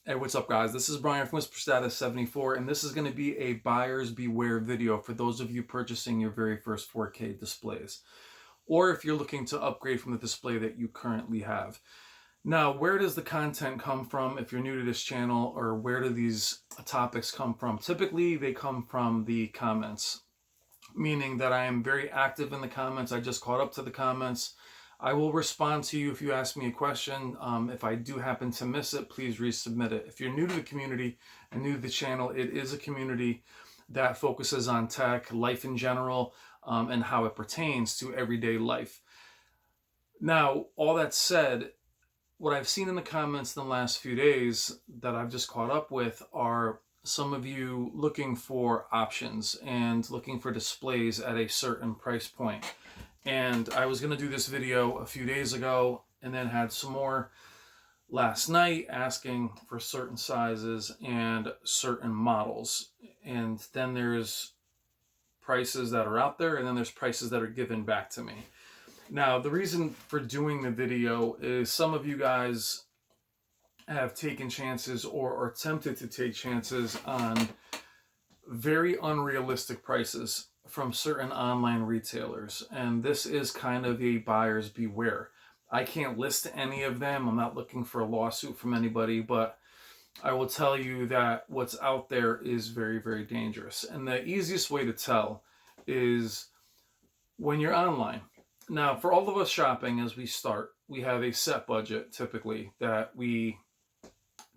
Hey, what's up, guys? This is Brian from Whisper Status 74, and this is going to be a buyer's beware video for those of you purchasing your very first 4K displays, or if you're looking to upgrade from the display that you currently have. Now, where does the content come from if you're new to this channel, or where do these topics come from? Typically, they come from the comments, meaning that I am very active in the comments. I just caught up to the comments. I will respond to you if you ask me a question. If I do happen to miss it, please resubmit it. If you're new to the community and new to the channel, it is a community that focuses on tech, life in general, and how it pertains to everyday life. Now, all that said, what I've seen in the comments in the last few days that I've just caught up with are some of you looking for options and looking for displays at a certain price point. And I was going to do this video a few days ago and then had some more last night asking for certain sizes and certain models. And then there's prices that are out there, and then there's prices that are given back to me. Now, the reason for doing the video is some of you guys have taken chances or attempted to take chances on very unrealistic prices from certain online retailers, and this is kind of a buyer's beware. I can't list any of them. I'm not looking for a lawsuit from anybody, but I will tell you that what's out there is very, very dangerous. And the easiest way to tell is when you're online. Now, for all of us shopping as we start, we have a set budget typically that we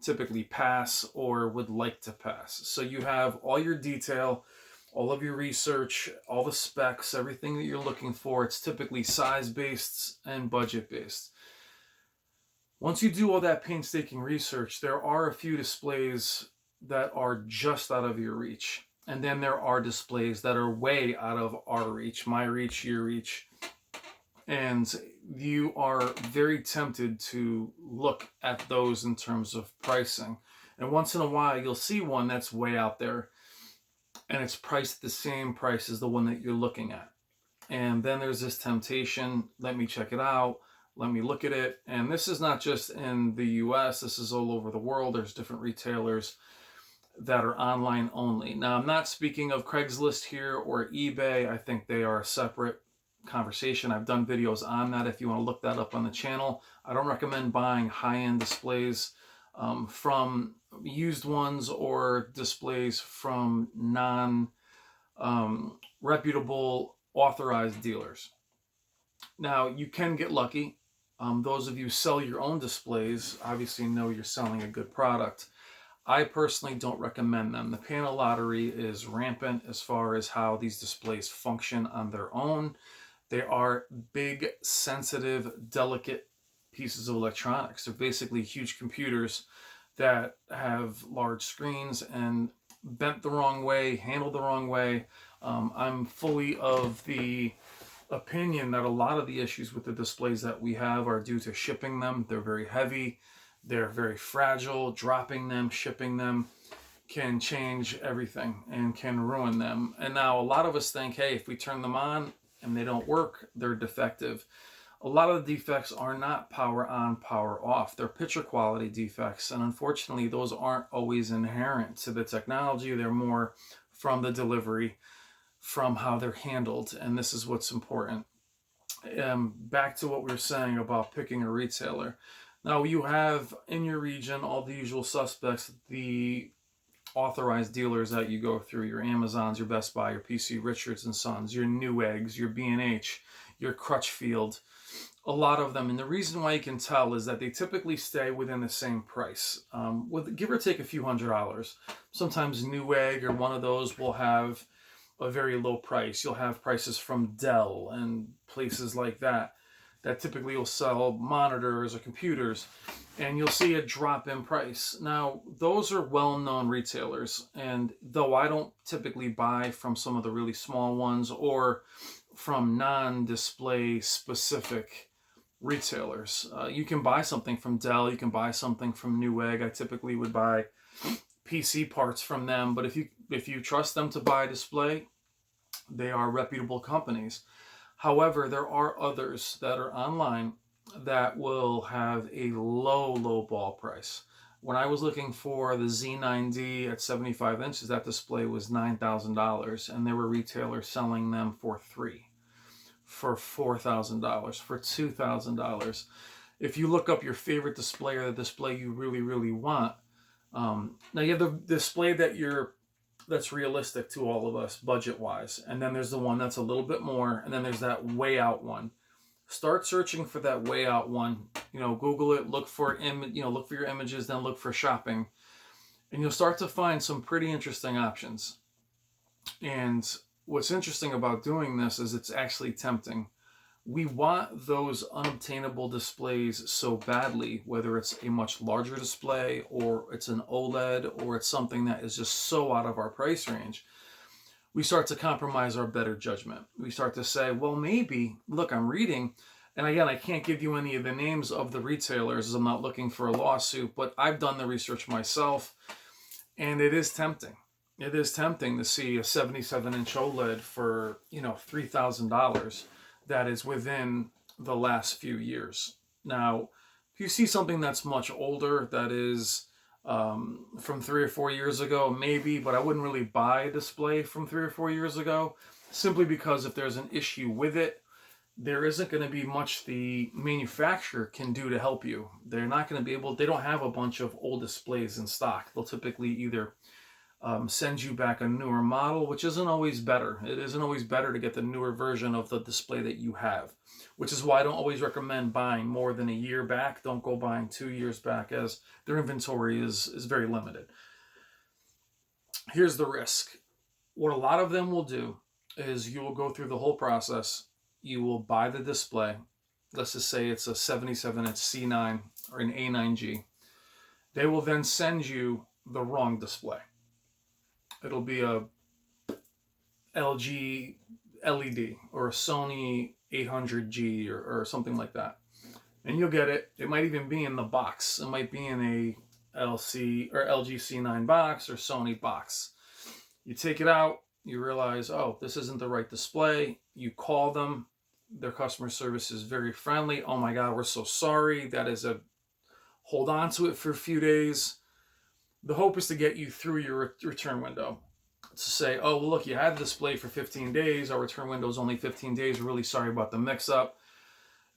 typically pass or would like to pass. So you have all your detail, all of your research, all the specs, everything that you're looking for. It's typically size-based and budget-based. Once you do all that painstaking research, there are a few displays that are just out of your reach. And then there are displays that are way out of our reach, my reach, your reach. And you are very tempted to look at those in terms of pricing. And once in a while, you'll see one that's way out there, and it's priced at the same price as the one that you're looking at. And then there's this temptation, let me check it out, let me look at it. And this is not just in the US, this is all over the world. There's different retailers that are online only. Now, I'm not speaking of Craigslist here or eBay. I think they are a separate conversation. I've done videos on that if you want to look that up on the channel. I don't recommend buying high-end displays from used ones or displays from non-reputable authorized dealers. Now, you can get lucky. Those of you who sell your own displays obviously know you're selling a good product. I personally don't recommend them. The panel lottery is rampant as far as how these displays function on their own. They are big, sensitive, delicate pieces of electronics. They're basically huge computers that have large screens, and bent the wrong way, handled the wrong way. I'm fully of the opinion that a lot of the issues with the displays that we have are due to shipping them. They're very heavy, they're very fragile. Dropping them, shipping them can change everything and can ruin them. And now a lot of us think, hey, if we turn them on and they don't work, they're defective. A lot of the defects are not power on, power off. They're picture quality defects, and unfortunately those aren't always inherent to the technology. They're more from the delivery, from how they're handled, and this is what's important. Back to what we were saying about picking a retailer. Now, you have in your region all the usual suspects, the authorized dealers that you go through, your Amazons, your Best Buy, your PC Richards and Sons, your Newegg's, your B&H, your Crutchfield, a lot of them. And the reason why you can tell is that they typically stay within the same price, with give or take a few $100s. Sometimes Newegg or one of those will have a very low price. You'll have prices from Dell and places like that that typically will sell monitors or computers, and you'll see a drop in price. Now, those are well-known retailers, and though I don't typically buy from some of the really small ones or from non-display specific retailers, you can buy something from Dell, you can buy something from Newegg. I typically would buy PC parts from them, but if you trust them to buy a display, they are reputable companies. However, there are others that are online that will have a low ball price. When I was looking for the Z9D at 75 inches, that display was $9,000, and there were retailers selling them for $4,000, for $2,000. If you look up your favorite display or the display you really, really want, now you have the display that's realistic to all of us budget wise, and then there's the one that's a little bit more, and then there's that way out one. Start searching for that way out one. Google it, look for look for your images, then look for shopping, and you'll start to find some pretty interesting options. And what's interesting about doing this is it's actually tempting. We want those unobtainable displays so badly, whether it's a much larger display or it's an OLED or it's something that is just so out of our price range. We start to compromise our better judgment. We start to say, well, maybe, look, I'm reading, and again, I can't give you any of the names of the retailers as I'm not looking for a lawsuit, but I've done the research myself, and it is tempting. It is tempting to see a 77-inch OLED for, $3,000 that is within the last few years. Now, if you see something that's much older, that is from 3 or 4 years ago, maybe, but I wouldn't really buy a display from 3 or 4 years ago, simply because if there's an issue with it, there isn't going to be much the manufacturer can do to help you. They're not going to be able, they don't have a bunch of old displays in stock. They'll typically either send you back a newer model, which isn't always better. It isn't always better to get the newer version of the display that you have, which is why I don't always recommend buying more than a year back. Don't go buying 2 years back, as their inventory is very limited. Here's the risk. What a lot of them will do is you will go through the whole process. You will buy the display. Let's just say it's a 77-inch C9 or an A9G. They will then send you the wrong display. It'll be a LG LED or a Sony 800G or something like that. And you'll get it. It might even be in the box. It might be in a LG C9 box or Sony box. You take it out, you realize, oh, this isn't the right display. You call them. Their customer service is very friendly. Oh my God, we're so sorry. Hold on to it for a few days. The hope is to get you through your return window. To say, oh, well, look, you had the display for 15 days. Our return window is only 15 days. We're really sorry about the mix-up.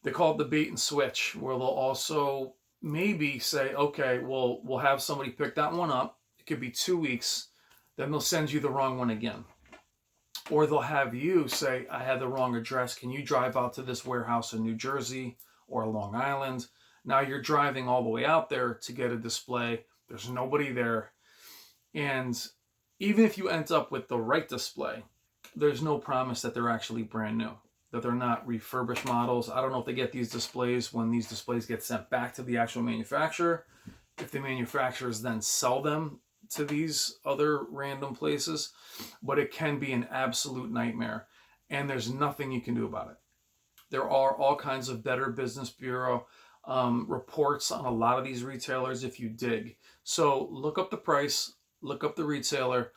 They call it the bait and switch, where they'll also maybe say, okay, well, we'll have somebody pick that one up. It could be 2 weeks. Then they'll send you the wrong one again. Or they'll have you say, I had the wrong address. Can you drive out to this warehouse in New Jersey or Long Island? Now you're driving all the way out there to get a display. There's nobody there. And even if you end up with the right display, there's no promise that they're actually brand new, that they're not refurbished models. I don't know if they get these displays when these displays get sent back to the actual manufacturer, if the manufacturers then sell them to these other random places, but it can be an absolute nightmare, and there's nothing you can do about it. There are all kinds of Better Business Bureau reports on a lot of these retailers if you dig. So look up the price, look up the retailer.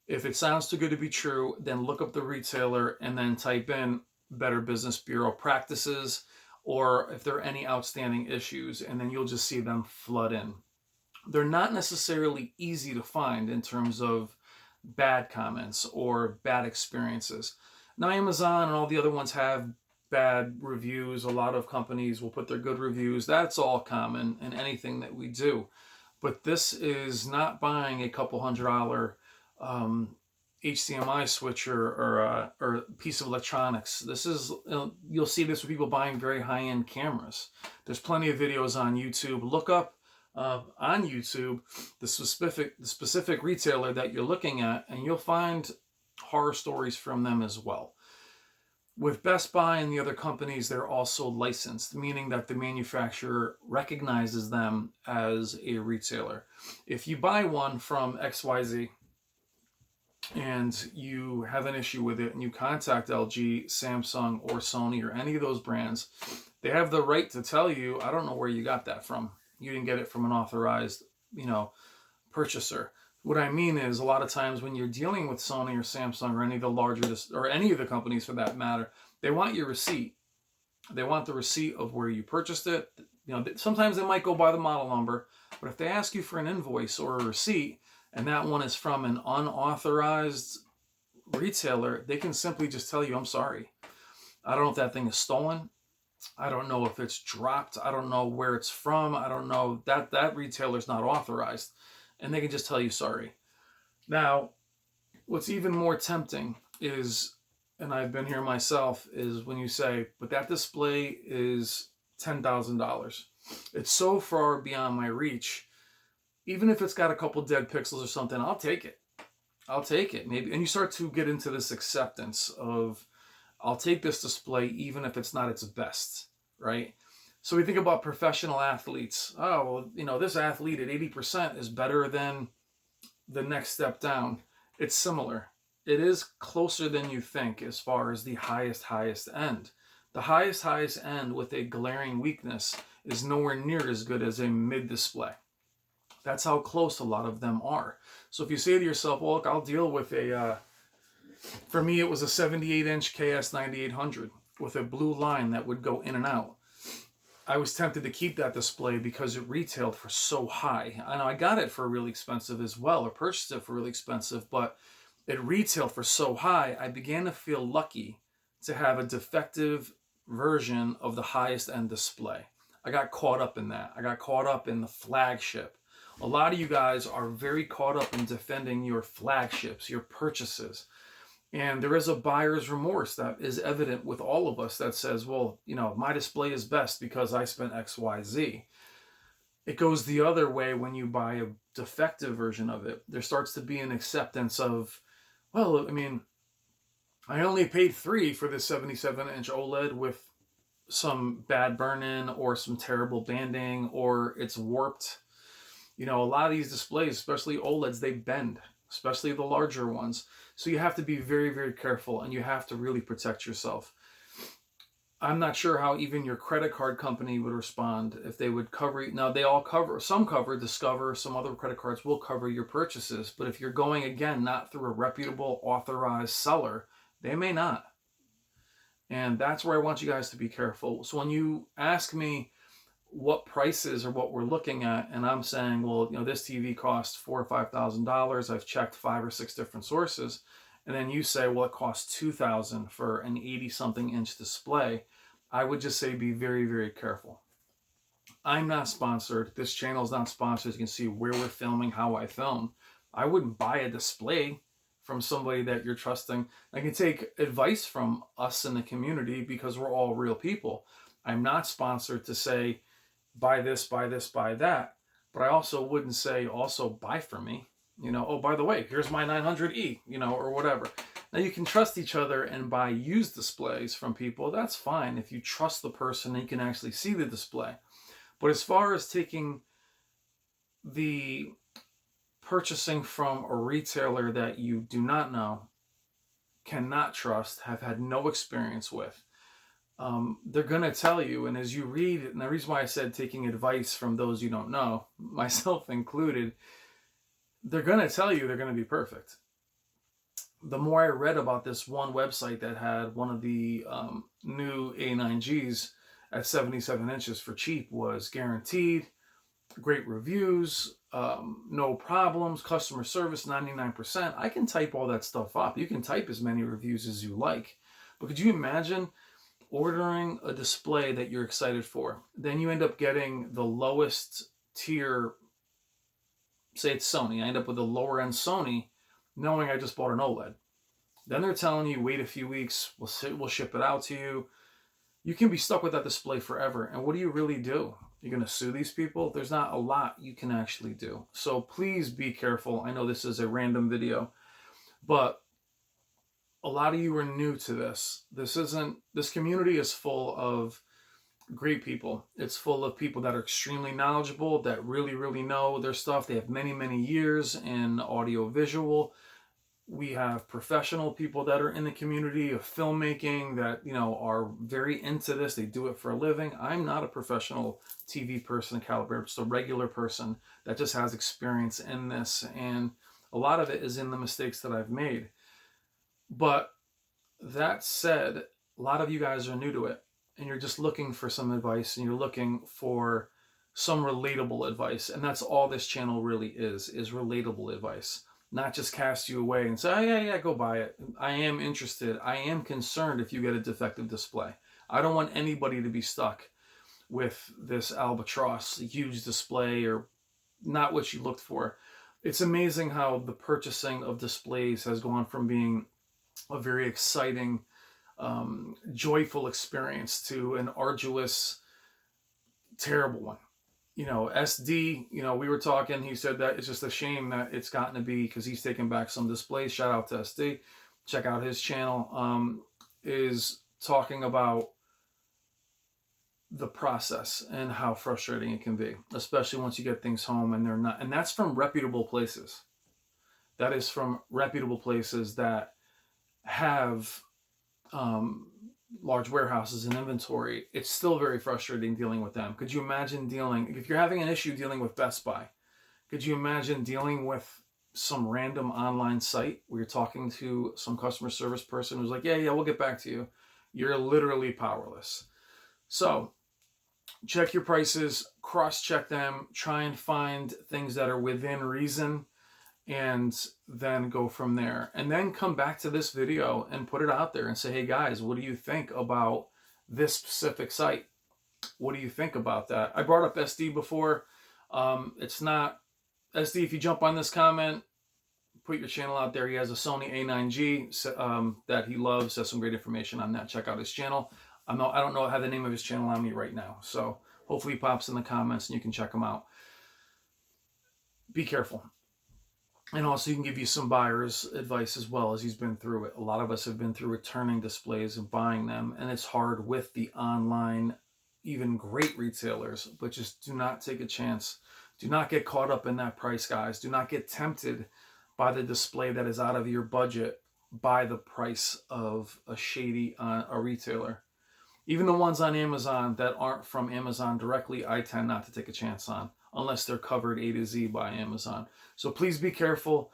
If it sounds too good to be true, then look up the retailer and then type in Better Business Bureau practices, or if there are any outstanding issues, and then you'll just see them flood in. They're not necessarily easy to find in terms of bad comments or bad experiences. Now, Amazon and all the other ones have bad reviews. A lot of companies will put their good reviews. That's all common in anything that we do. But this is not buying a couple $100 HDMI switcher or piece of electronics. This is, you'll see this with people buying very high-end cameras. There's plenty of videos on YouTube. Look up on YouTube the specific retailer that you're looking at, and you'll find horror stories from them as well. With Best Buy and the other companies, they're also licensed, meaning that the manufacturer recognizes them as a retailer. If you buy one from XYZ and you have an issue with it and you contact LG, Samsung, or Sony, or any of those brands, they have the right to tell you, I don't know where you got that from. You didn't get it from an authorized, purchaser. What I mean is, a lot of times when you're dealing with Sony or Samsung or any of the larger, or any of the companies for that matter, they want your receipt. They want the receipt of where you purchased it. Sometimes they might go by the model number, but But if they ask you for an invoice or a receipt, and that one is from an unauthorized retailer, they can simply just tell you, I'm sorry. I don't know if that thing is stolen. I don't know if it's dropped. I don't know where it's from. I don't know that retailer's not authorized. And they can just tell you sorry. Now, what's even more tempting is, and I've been here myself, is when you say, but that display is $10,000. It's so far beyond my reach. Even if it's got a couple dead pixels or something, I'll take it. I'll take it. Maybe, and you start to get into this acceptance of, I'll take this display even if it's not its best, right? So we think about professional athletes. Oh, well, this athlete at 80% is better than the next step down. It's similar. It is closer than you think as far as the highest end. The highest end with a glaring weakness is nowhere near as good as a mid display. That's how close a lot of them are. So if you say to yourself, well, look, I'll deal with for me, it was a 78-inch KS 9800 with a blue line that would go in and out. I was tempted to keep that display because it retailed for so high. I know I got it for really expensive as well, or purchased it for really expensive, but it retailed for so high, I began to feel lucky to have a defective version of the highest end display. I got caught up in that. I got caught up in the flagship. A lot of you guys are very caught up in defending your flagships, your purchases. And there is a buyer's remorse that is evident with all of us that says, well, my display is best because I spent X, Y, Z. It goes the other way when you buy a defective version of it. There starts to be an acceptance of, well, I only paid $3 for this 77-inch OLED with some bad burn-in or some terrible banding, or it's warped. A lot of these displays, especially OLEDs, they bend, especially the larger ones. So you have to be very, very careful, and you have to really protect yourself. I'm not sure how even your credit card company would respond if they would cover. Now, they all cover, some cover Discover, some other credit cards will cover your purchases. But if you're going, again, not through a reputable, authorized seller, they may not. And that's where I want you guys to be careful. So when you ask me what prices are what we're looking at, and I'm saying, well, this TV costs $4,000 or $5,000. I've checked 5 or 6 different sources. And then you say, well, it costs $2,000 for an 80-something inch display. I would just say be very, very careful. I'm not sponsored. This channel is not sponsored. You can see where we're filming, how I film. I wouldn't buy a display from somebody that you're trusting. I can take advice from us in the community because we're all real people. I'm not sponsored to say, buy this, buy this, buy that. But I also wouldn't say, also buy from me. Oh, by the way, here's my 900E, or whatever. Now, you can trust each other and buy used displays from people. That's fine if you trust the person and you can actually see the display. But as far as taking the purchasing from a retailer that you do not know, cannot trust, have had no experience with, they're going to tell you, and as you read, and the reason why I said taking advice from those you don't know, myself included, they're going to tell you they're going to be perfect. The more I read about this one website that had one of the new A9Gs at 77 inches for cheap, was guaranteed, great reviews, no problems, customer service 99%. I can type all that stuff up. You can type as many reviews as you like. But could you imagine ordering a display that you're excited for? Then you end up getting the lowest tier, say it's Sony. I end up with a lower end Sony, knowing I just bought an OLED. Then they're telling you, wait a few weeks, we'll ship it out to you. You can be stuck with that display forever. And what do you really do? You're going to sue these people? There's not a lot you can actually do. So please be careful. I know this is a random video, but a lot of you are new to this. This community is full of great people. It's full of people that are extremely knowledgeable, that really, really know their stuff. They have many, many years in audio visual. We have professional people that are in the community of filmmaking that, are very into this. They do it for a living. I'm not a professional TV person caliber, just a regular person that just has experience in this. And a lot of it is in the mistakes that I've made. But that said, a lot of you guys are new to it and you're just looking for some advice and you're looking for some relatable advice. And that's all this channel really is relatable advice. Not just cast you away and say, oh, yeah, go buy it. I am interested. I am concerned if you get a defective display. I don't want anybody to be stuck with this albatross, huge display, or not what you looked for. It's amazing how the purchasing of displays has gone from being a very exciting, joyful experience to an arduous, terrible one. SD, we were talking, he said that it's just a shame that it's gotten to be, because he's taken back some displays. Shout out to SD. Check out his channel. Is talking about the process and how frustrating it can be, especially once you get things home and they're not. And that's from reputable places. That is from reputable places that have large warehouses and inventory. It's still very frustrating dealing with them. Could you imagine if you're having an issue dealing with Best Buy, could you imagine dealing with some random online site where you're talking to some customer service person who's like, yeah, we'll get back to you. You're literally powerless. So check your prices, cross-check them, try and find things that are within reason, and then go from there. And then come back to this video and put it out there and say, hey guys, what do you think about this specific site? What do you think about that? I brought up SD before. It's not SD. If you jump on this comment, put your channel out there. He has a Sony A9G that he loves. Has some great information on that. Check out his channel. I don't know, I have the name of his channel on me right now. So hopefully he pops in the comments and you can check him out. Be careful. And also, he can give you some buyer's advice as well, as he's been through it. A lot of us have been through returning displays and buying them, and it's hard with the online, even great retailers. But just do not take a chance. Do not get caught up in that price, guys. Do not get tempted by the display that is out of your budget by the price of a Shady a retailer. Even the ones on Amazon that aren't from Amazon directly, I tend not to take a chance on, unless they're covered A to Z by Amazon. So please be careful.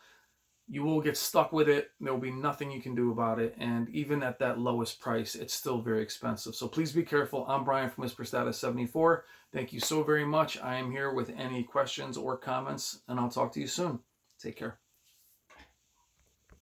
You will get stuck with it. There will be nothing you can do about it. And even at that lowest price, it's still very expensive. So please be careful. I'm Brian from Whisper Status 74. Thank you so very much. I am here with any questions or comments, and I'll talk to you soon. Take care.